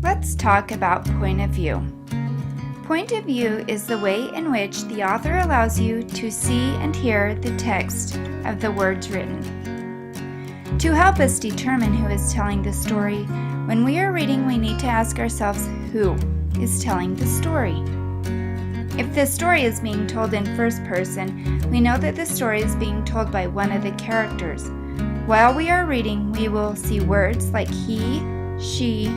Let's talk about point of view. Point of view is the way in which the author allows you to see and hear the text of the words written. To help us determine who is telling the story, when we are reading, we need to ask ourselves who is telling the story. If the story is being told in first person, we know that the story is being told by one of the characters. While we are reading, we will see words like he, she,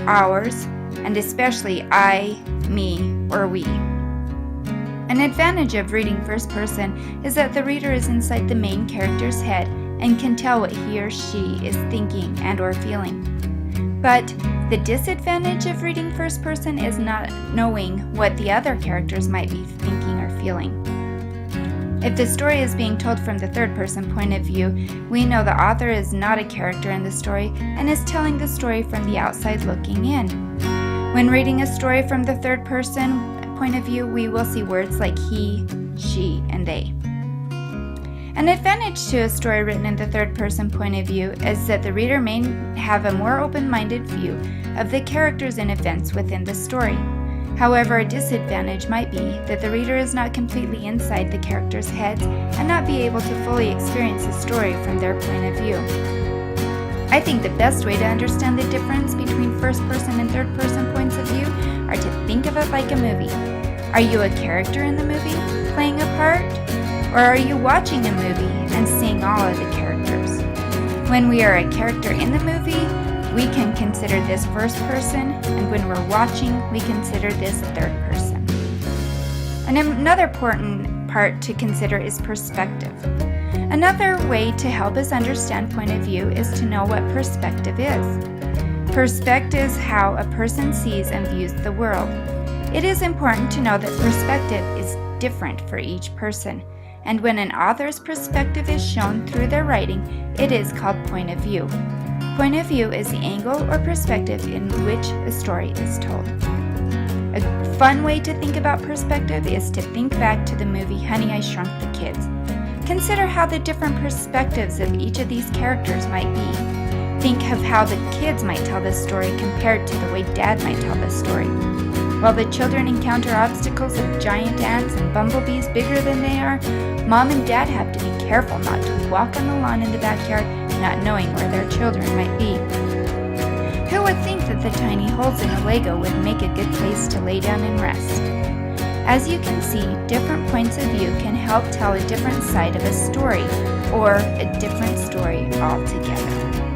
ours, and especially I, me, or we. An advantage of reading first person is that the reader is inside the main character's head and can tell what he or she is thinking and or feeling. But the disadvantage of reading first person is not knowing what the other characters might be thinking or feeling. If the story is being told from the third person point of view, we know the author is not a character in the story and is telling the story from the outside looking in. When reading a story from the third person point of view, we will see words like he, she, and they. An advantage to a story written in the third person point of view is that the reader may have a more open-minded view of the characters and events within the story. However, a disadvantage might be that the reader is not completely inside the characters' heads and not be able to fully experience the story from their point of view. I think the best way to understand the difference between first person and third person points of view are to think of it like a movie. Are you a character in the movie, playing a part? Or are you watching a movie and seeing all of the characters? When we are a character in the movie, we can consider this first person, and when we're watching, we consider this third person. And another important part to consider is perspective. Another way to help us understand point of view is to know what perspective is. Perspective is how a person sees and views the world. It is important to know that perspective is different for each person, and when an author's perspective is shown through their writing, it is called point of view. Point of view is the angle or perspective in which a story is told. A fun way to think about perspective is to think back to the movie Honey, I Shrunk the Kids. Consider how the different perspectives of each of these characters might be. Think of how the kids might tell the story compared to the way Dad might tell the story. While the children encounter obstacles of giant ants and bumblebees bigger than they are, Mom and Dad have to be careful not to walk on the lawn in the backyard, not knowing where their children might be. Who would think that the tiny holes in a Lego would make a good place to lay down and rest? As you can see, different points of view can help tell a different side of a story, or a different story altogether.